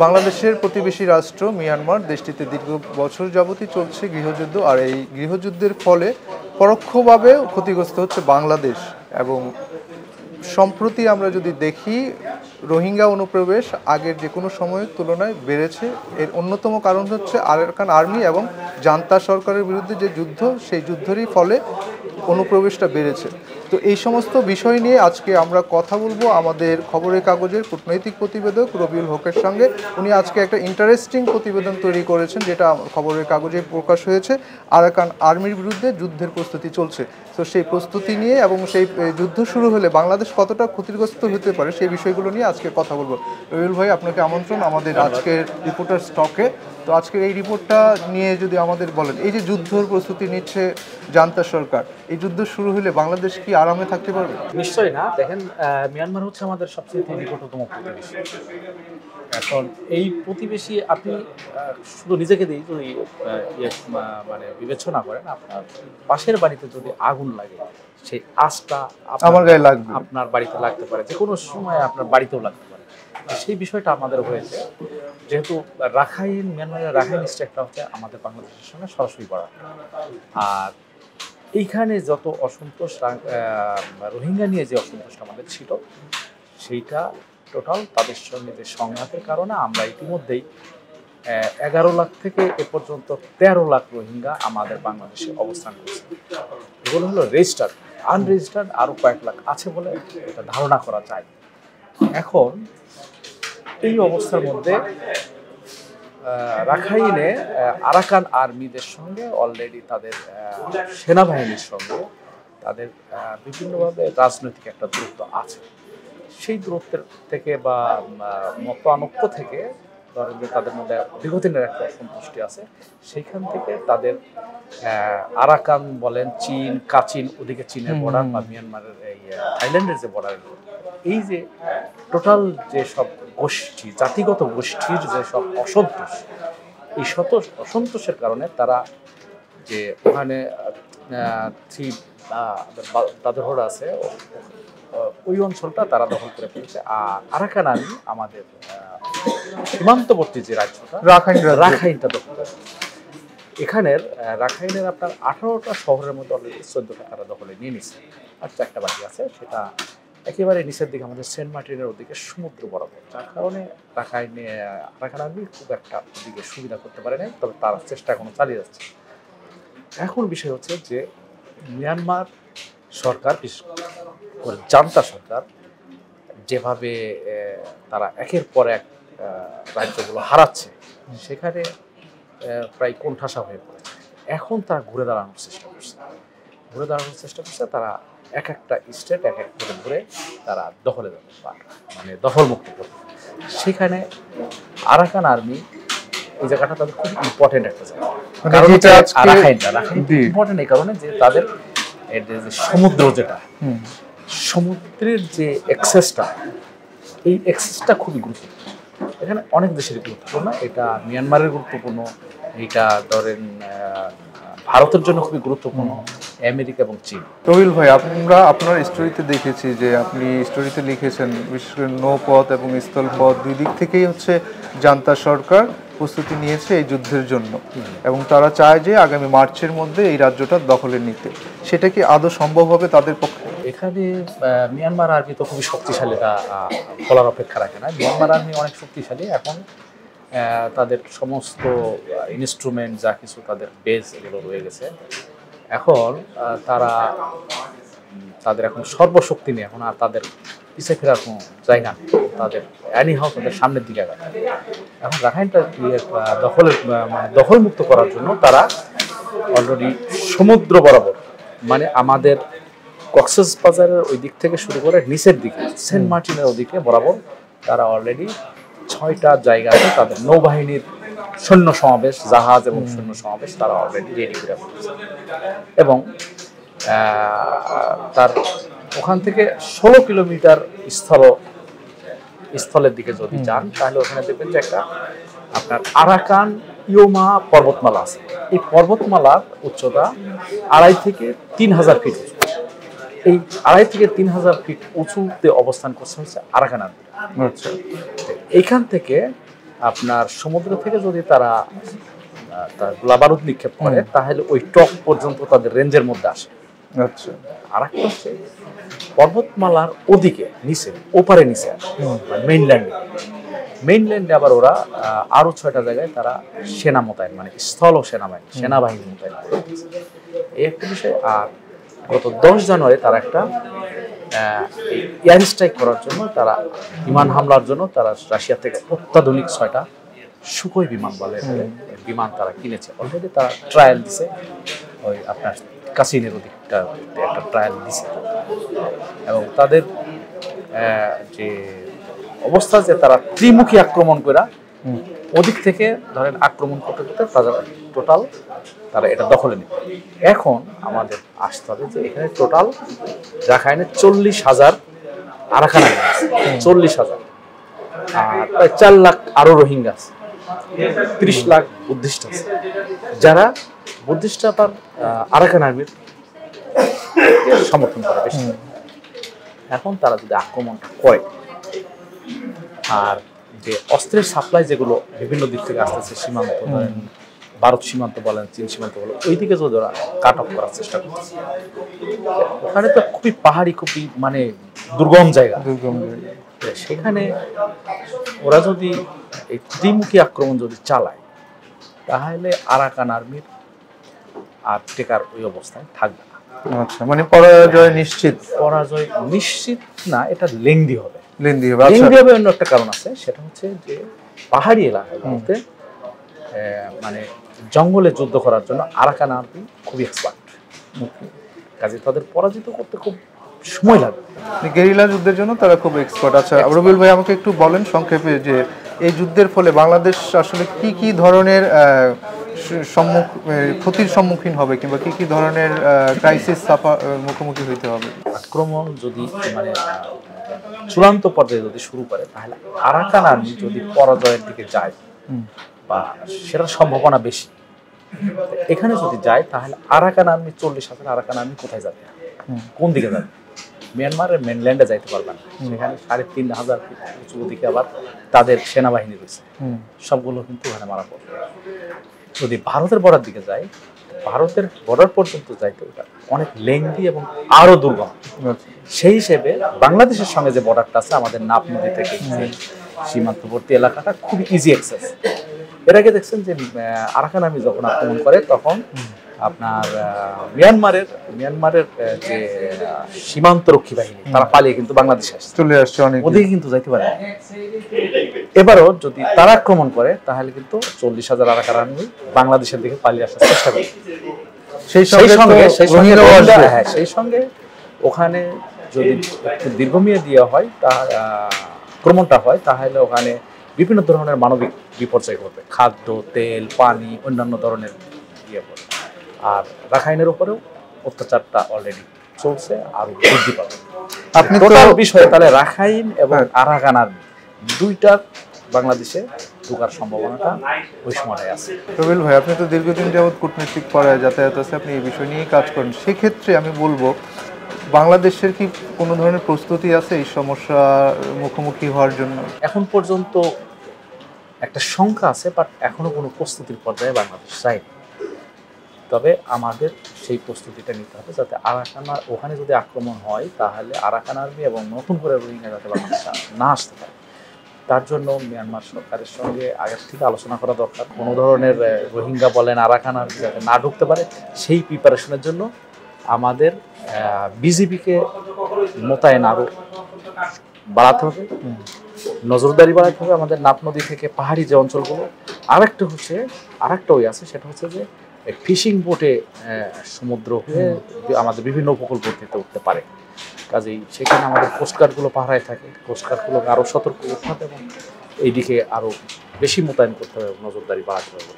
বাংলাদেশের প্রতিবেশী রাষ্ট্র মিয়ানমার দেশটিতে দীর্ঘ বছর যাবতই চলছে গৃহযুদ্ধ, আর এই গৃহযুদ্ধের ফলে পরোক্ষভাবে ক্ষতিগ্রস্ত হচ্ছে বাংলাদেশ। এবং সম্প্রতি আমরা যদি দেখি, রোহিঙ্গা অনুপ্রবেশ আগের যে কোনো সময়ের তুলনায় বেড়েছে। এর অন্যতম কারণ হচ্ছে আরাকান আর্মি এবং জান্তা সরকারের বিরুদ্ধে যে যুদ্ধ, সেই যুদ্ধেরই ফলে অনুপ্রবেশটা বেড়েছে। তো এই সমস্ত বিষয় নিয়ে আজকে আমরা কথা বলবো আমাদের খবরের কাগজের কূটনৈতিক প্রতিবেদক রবিউল হকের সঙ্গে। উনি আজকে একটা ইন্টারেস্টিং প্রতিবেদন তৈরি করেছেন, যেটা খবরের কাগজে প্রকাশ হয়েছে। আরাকান আর্মির বিরুদ্ধে যুদ্ধের প্রস্তুতি চলছে। তো সেই প্রস্তুতি নিয়ে এবং সেই যুদ্ধ শুরু হলে বাংলাদেশ কতটা ক্ষতিগ্রস্ত হতে পারে, সেই বিষয়গুলো নিয়ে আজকে কথা বলবো। রবিউল ভাই, আপনাকে আমন্ত্রণ আমাদের আজকের রিপোর্টার স্টকে। তো আজকের এই রিপোর্টটা নিয়ে যদি আমাদের বলেন, এই যে যুদ্ধের প্রস্তুতি নিচ্ছে জান্তা সরকার, এই যুদ্ধ শুরু হলে বাংলাদেশ কি আরামে থাকতে পারবে? নিশ্চয়ই না। দেখেন, মিয়ানমার হচ্ছে আমাদের সবচেয়ে নিকটতম প্রতিবেশী। এখন এই প্রতিবেশী আপনি শুধু নিজেকে দিয়ে যদি মানে বিবেচনা করেন, আপনার পাশের বাড়িতে যদি আগুন লাগে, সেই আঁচটা আমার গায়ে লাগবে, আপনার বাড়িতে লাগতে পারে, যে কোনো সময় আপনার বাড়িতেও লাগতে পারে। সেই বিষয়টা আমাদের হয়েছে, যেহেতু মিয়ানমারের রাখাইন স্টেটটা হচ্ছে আমাদের বাংলাদেশের সঙ্গে সরাসরি করা। আর এইখানে যত অসন্তোষ, রোহিঙ্গা নিয়ে যে অসন্তোষ আমাদের ছিল, সেইটা টোটাল তাদের সঙ্গে যে সংঘাতের কারণে আমরা ইতিমধ্যেই 11 লাখ থেকে এ পর্যন্ত 13 লাখ রোহিঙ্গা আমাদের বাংলাদেশে অবস্থান করছে। এগুলো হলো রেজিস্টার্ড, আনরেজিস্টার্ড আরও কয়েক লাখ আছে বলে এটা ধারণা করা যায়। এখন এই অবস্থার মধ্যে রাখাইনে আরাকান আর্মিদের সঙ্গে অলরেডি তাদের সেনাবাহিনীর সঙ্গে তাদের বিভিন্নভাবে রাজনৈতিক একটা দূরত্ব আছে। সেই দূরত্বের থেকে বা মতানৈক্য থেকে ধরেন যে তাদের মধ্যে দীর্ঘদিনের একটা অসন্তুষ্টি আছে। সেইখান থেকে তাদের আরাকান বলেন, চীন, কাচিন, ওদিকে চীনের বর্ডার বা মিয়ানমারের এই থাইল্যান্ডের যে বর্ডার, এই যে টোটাল যে সব গোষ্ঠী, জাতিগত গোষ্ঠীর যে সব অসন্তোষ, এই অসন্তোষের কারণে তারা যে ওখানে দাদরহোড় আছে, ওই অঞ্চলটা তারা দখল করে ফেলেছে। আর আরাকান আর্মি আমাদের সীমান্তবর্তী যে রাজ্যটা রাখাইনটা দখল করে। এখানের রাখাইনের আপনার 18টা শহরের মধ্যে অলরেডি 14টা তারা দখলে নিয়ে নিচ্ছে। আর একটা বাকি আছে, সেটা একেবারে নিচের দিকে আমাদের সেন্ট মার্টিনের ওদিকে সমুদ্র বরাবর, যার কারণে আরাকান আর্মি খুব একটা ওদিকে সুবিধা করতে পারে নাই, তবে তার চেষ্টা এখনো চালিয়ে যাচ্ছে। এখন বিষয় হচ্ছে যে মিয়ানমার সরকার, বিশেষ করে জান্তা সরকার, যেভাবে তারা একের পর এক রাজ্যগুলো হারাচ্ছে, সেখানে প্রায় কোণঠাসা হয়ে পড়েছে। এখন তারা ঘুরে দাঁড়ানোর চেষ্টা করছে। তারা এক একটা স্টেট এক এক করে ঘুরে তারা দখলে যাবে, মানে দখলমুক্ত করবে। সেখানে আরাকান আর্মি এই জায়গাটা তাদের খুব ইম্পর্টেন্ট একটা জায়গা। কারণ রাখাইনটা ইম্পর্টেন্ট এই কারণে যে তাদের সমুদ্র, যেটা সমুদ্রের যে অ্যাক্সেসটা, এই অ্যাক্সেসটা খুবই গুরুত্বপূর্ণ। এখানে অনেক দেশের গুরুত্বপূর্ণ, এটা মিয়ানমারের গুরুত্বপূর্ণ, এটা ধরেন ভারতের জন্য খুবই গুরুত্বপূর্ণ, আমেরিকা এবং চীন। রবিউল ভাই, আমরা আপনার স্টোরিতে দেখেছি যে আপনি স্টোরিতে লিখেছেন বিশেষ করে নৌপথ এবং স্থলপথ দুই দিক থেকেই হচ্ছে জান্তা সরকার প্রস্তুতি নিয়েছে এই যুদ্ধের জন্য, এবং তারা চায় যে আগামী মার্চের মধ্যে এই রাজ্যটা দখলে নিতে। সেটা কি আদৌ সম্ভব হবে তাদের পক্ষে? এখানে মিয়ানমার আর্মি তো খুবই শক্তিশালী, এটা বলার অপেক্ষা রাখে না। মিয়ানমার আর্মি অনেক শক্তিশালী। এখন তাদের সমস্ত ইনস্ট্রুমেন্ট, যা কিছু তাদের বেস, এগুলো রয়ে গেছে। এখন তাদের এখন সর্বশক্তি নেই, এখন আর তাদের পিছিয়ে ফেরার কোনো জায়গা নেই। তাদের তাদের সামনের দিকে আগায়। এখন রাখাইনটা দখলমুক্ত করার জন্য তারা অলরেডি সমুদ্র বরাবর, মানে আমাদের কক্সবাজারের ওই দিক থেকে শুরু করে নিচের দিকে সেন্ট মার্টিনের ওদিকে বরাবর তারা অলরেডি 6টা জায়গাতে তাদের নৌবাহিনীর সৈন্য সমাবেশ, জাহাজ এবং সৈন্য সমাবেশ তারা অলরেডি রেডি করে ফেলেছে। এবং তার ওখান থেকে 16 কিলোমিটার স্থলের দিকে যদি যান, তাহলে ওখানে দেখবেন যে একটা আপনার আরাকান ইয়োমা পর্বতমালা আছে। এই পর্বতমালার উচ্চতা 2.5 থেকে 3,000 ফিট উঁচু। এই 2.5 থেকে 3,000 ফিট উঁচুতে অবস্থান করছে হচ্ছে আরাকান আর্মি। এইখান থেকে আপনার সমুদ্র থেকে যদি তারা তার গোলাবারুদ নিক্ষেপ করে তাহলে ওই টপ পর্যন্ত তাদের রেঞ্জের মধ্যে আসে। আচ্ছা, আর একটা হচ্ছে পর্বতমালার ওদিকে নিচে ওপারে নিচে আসে মেইনল্যান্ডে আবার ওরা আরো 6টা জায়গায় তারা সেনা মোতায়েন মানে স্থল সেনাবাহিনী মোতায়েন করে এই একটা বিষয়। আর গত 10 জানুয়ারি তারা একটা এয়ার স্ট্রাইক করার জন্য তারা বিমান হামলার জন্য তারা রাশিয়া থেকে অত্যাধুনিক 6টা সুখোই বিমান বলে বিমান তারা কিনেছে। অলরেডি তারা ট্রায়াল দিছে, ওই আপনার কাসিনের ওদিকটা একটা ট্রায়াল দিছে এবং তাদের যে অবস্থা যে তারা ত্রিমুখী আক্রমণ করে ওদিক থেকে ধরেন আক্রমণ করতে করতে তারা এটা দখলে নেবে। এখন আমাদের আসতে হবে যে এখানে টোটাল রাখাইনে 40,000 আরাকান আর্মি আছে, 40,000, আর প্রায় 4 লাখ আরো রোহিঙ্গা আছে, 30 লাখ বুদ্ধিস্ট আছে, যারা বুদ্ধিস্ট আবার আরাকান আর্মির সমর্থন করে বেশি। এখন তারা যদি আক্রমণটা করে আর যে অস্ত্রের সাপ্লাই যেগুলো বিভিন্ন দিক থেকে আসতেছে সীমান্ত ধরেন ভারত সীমান্ত বলেন চীন সীমান্ত বলেন ওই দিকে যদি ওরা কাট অফ করার চেষ্টা করতেছে, ওখানে তো খুবই পাহাড়ি খুবই মানে দুর্গম জায়গা, সেখানে ওরা যদি এই ত্রিমুখী আক্রমণ যদি চালায় তাহলে আরাকান আর্মির আর টেকার ওই অবস্থায় থাকবে না। আচ্ছা, মানে পরাজয় নিশ্চিত না, এটা লেংদি হবে। অন্য একটা কারণ আছে, সেটা হচ্ছে যে পাহাড়ি এলাকায় বলতে মানে জঙ্গলে যুদ্ধ করার জন্য আরাকান আর্মি খুবই এক্সপার্ট, কাজে তাদের পরাজিত করতে খুব সময় লাগবে। গেরিলা যুদ্ধের জন্য তারা খুব এক্সপার্ট। আচ্ছা রবিউল ভাই, আমাকে একটু বলেন সংক্ষেপে যে এই যুদ্ধের ফলে বাংলাদেশ আসলে কি কি ধরনের ক্ষতির সম্মুখীন হবে কিংবা কি কি ধরনের ক্রাইসিস মুখোমুখি হইতে হবে? আক্রমণ যদি মানে চূড়ান্ত পর্যায়ে যদি শুরু করে তাহলে আরাকান আর্মি যদি পরাজয়ের দিকে যায় বা সেটার সম্ভাবনা বেশি, এখানে যদি যায় তাহলে আরাকান আর্মি 40,000 আরাকান আর্মি কোথায় যাবে, কোন দিকে যাবে? মিয়ানমারের মেনল্যান্ডে যাইতে পারবে না, সেখানে 3,500 উঁচু দিকে আবার তাদের সেনাবাহিনী রয়েছে, সবগুলো কিন্তু ওখানে মারা পড়বে। যদি ভারতের বর্ডার দিকে যায়, ভারতের বর্ডার পর্যন্ত যাইতে ওটা অনেক লেংদি এবং আরো দুর্গম। সেই হিসেবে বাংলাদেশের সঙ্গে যে বর্ডারটা আছে আমাদের নাপ নদী থেকে সীমান্তবর্তী এলাকাটা খুব ইজি অ্যাক্সেস। এর আগে দেখছেন যে আরাকান আর্মি যখন আক্রমণ করে তখন আপনার মিয়ানমারের যে সীমান্তরক্ষী বাহিনী তারা পালিয়ে কিন্তু বাংলাদেশে চলে আসছে, অনেক ওদিকে কিন্তু যাইতে পারে। এবারও যদি তারা আক্রমণ করে তাহলে কিন্তু 40,000 আরাকান আর্মি বাংলাদেশের দিকে পালিয়ে আসার চেষ্টা করে। সেই সঙ্গে ওখানে যদি দীর্ঘমেয়াদী হয় আক্রমণটা হয় তাহলে ওখানে বিভিন্ন ধরনের মানবিক বিপর্যয় ঘটবে, খাদ্য তেল পানি অন্যান্য ধরনের ইয়ে করবে। আর রাখাইনের উপরেও অত্যাচারটা অলরেডি চলছে, আরো বৃদ্ধি পাবে। আপনি টোটাল বিষয়ে তাহলে রাখাইন এবং আরাকান আর্মি দুইটার বাংলাদেশে ঢোকার সম্ভাবনাটা ওই সময়টাই আছে। রবিউল ভাই, আপনি তো দীর্ঘদিন যাবৎ কূটনৈতিক পর্যায়ে যাতায়াত আছে, আপনি এই বিষয় নিয়েই কাজ করেন, সেক্ষেত্রে আমি বলবো বাংলাদেশের কি কোনো ধরনের প্রস্তুতি আছে এই সমস্যা মুখোমুখি হওয়ার জন্য? এখন পর্যন্ত একটা সংখ্যা আছে, বাট এখনো কোনো প্রস্তুতির পর্যায়ে বাংলাদেশ যায়নি। তবে আমাদের সেই প্রস্তুতিটা নিতে হবে যাতে ওখানে যদি আক্রমণ হয় তাহলে আরাকান আর্মি এবং নতুন করে রোহিঙ্গা যাতে বাংলাদেশ না আসতে পারে, তার জন্য মিয়ানমার সরকারের সঙ্গে আগের থেকে আলোচনা করা দরকার। কোনো ধরনের রোহিঙ্গা বলেন আরাকান আর্মি যাতে না ঢুকতে পারে সেই প্রিপারেশনের জন্য আমাদের বিজিবিকে মোতায়েন আরও বাড়াতে হবে, নজরদারি বাড়াতে হবে আমাদের নাপ নদী থেকে পাহাড়ি যে অঞ্চলগুলো। আরেকটা ওই আছে, সেটা হচ্ছে যে ফিশিং বোটে সমুদ্র হয়ে আমাদের বিভিন্ন উপকূলবর্তীতে উঠতে পারে, কাজেই সেখানে আমাদের কোস্টগার্ডগুলো পাহারায় থাকে, কোস্টগার্ডগুলোকে আরও সতর্ক করতে হবে এবং এইদিকে আরও বেশি মোতায়েন করতে হবে, নজরদারি বাড়াতে হবে।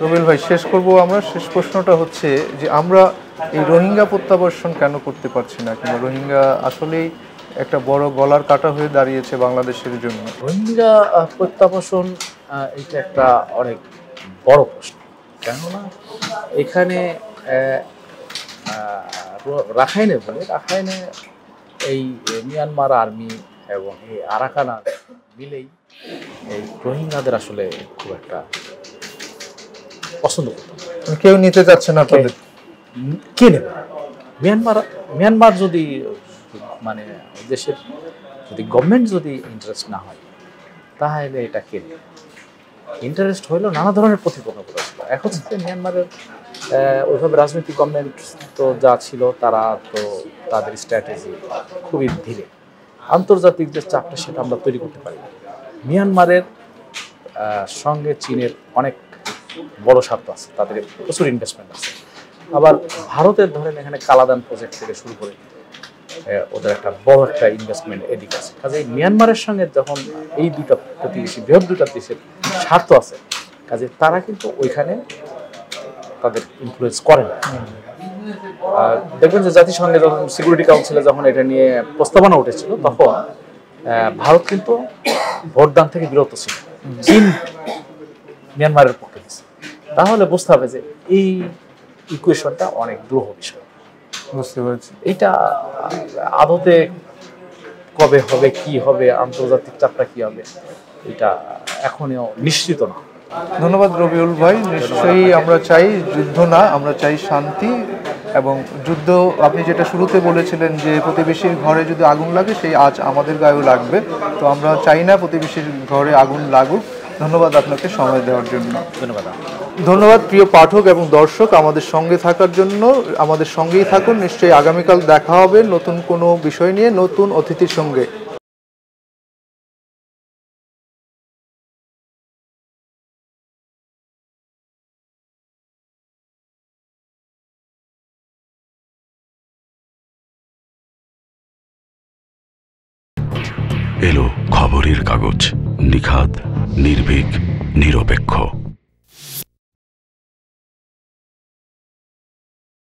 রবিউল ভাই, শেষ প্রশ্নটা হচ্ছে যে আমরা এই রোহিঙ্গা প্রত্যাবর্ষণ কেন করতে পারছি না, কিংবা রোহিঙ্গা আসলেই একটা বড় গলার কাটা হয়ে দাঁড়িয়েছে বাংলাদেশের জন্য? রোহিঙ্গা প্রত্যাবর্ষণ এটা একটা অনেক বড় প্রশ্ন, কেননা এখানে রাখাইনে এই মিয়ানমার আর্মি এবং এই আরাকান আর্মি মিলেই এই রোহিঙ্গাদের আসলে খুব একটা পছন্দ করতাম না। কেউ নিতে চাচ্ছে না আপনাদের? কে নেবে? মিয়ানমার যদি মানে দেশের যদি গভর্নমেন্ট যদি ইন্টারেস্ট না হয় তাহলে এটা কে নেবে? ইন্টারেস্ট হইলো নানা ধরনের প্রতিপন্ন করেছিল। এখন হচ্ছে মিয়ানমারের ওইভাবে রাজনৈতিক গভর্নমেন্ট তো যা ছিল তারা তো তাদের স্ট্র্যাটেজি খুবই ধীরে, আন্তর্জাতিক যে চাপটা সেটা আমরা তৈরি করতে পারি। মিয়ানমারের সঙ্গে চীনের অনেক বড় স্বার্থ আছে, তাদের প্রচুর ইনভেস্টমেন্ট আছে। আবার ভারতের ধরেন এখানে কালাদান প্রজেক্ট থেকে শুরু করে ওদের একটা বড় একটা ইনভেস্টমেন্ট এদিকে আছে। কাজেই মিয়ানমারের সঙ্গে যখন এই দুটা প্রতিবেশী বৃহৎ দুটা দেশের স্বার্থ আছে, কাজে তারা কিন্তু ওইখানে তাদের ইনফ্লুয়েন্স করে না। দেখবেন যে জাতিসংঘে যখন সিকিউরিটি কাউন্সিলে যখন এটা নিয়ে প্রস্তাবনা উঠেছিল তখন ভারত কিন্তু ভোটদান থেকে বিরত ছিল, চীন মিয়ানমারের পক্ষে দিচ্ছে। তাহলে বুঝতে হবে যে এই ইকুয়েশনটা অনেক দুরূহ বিষয়। বুঝতে পারছি। এটা আদতে কবে হবে, কি হবে, আন্তর্জাতিক চাপটা কি হবে, এটা এখনও নিশ্চিত না। ধন্যবাদ রবিউল ভাই। নিশ্চয়ই আমরা চাই যুদ্ধ না, আমরা চাই শান্তি। এবং যুদ্ধ, আপনি যেটা শুরুতে বলেছিলেন যে প্রতিবেশীর ঘরে যদি আগুন লাগে সেই আজ আমাদের গায়েও লাগবে, তো আমরা চাই না প্রতিবেশীর ঘরে আগুন লাগুক। ধন্যবাদ আপনাকে সময় দেওয়ার জন্য। ধন্যবাদ। ধন্যবাদ প্রিয় পাঠক এবং দর্শক আমাদের সঙ্গে থাকার জন্য। আমাদের সঙ্গেই থাকুন, নিশ্চয়ই আগামীকাল দেখা হবে নতুন কোনো বিষয় নিয়ে, নতুন অতিথির সঙ্গে। এলো খবরের কাগজ, নিখাদ, নির্ভীক, নিরপেক্ষ।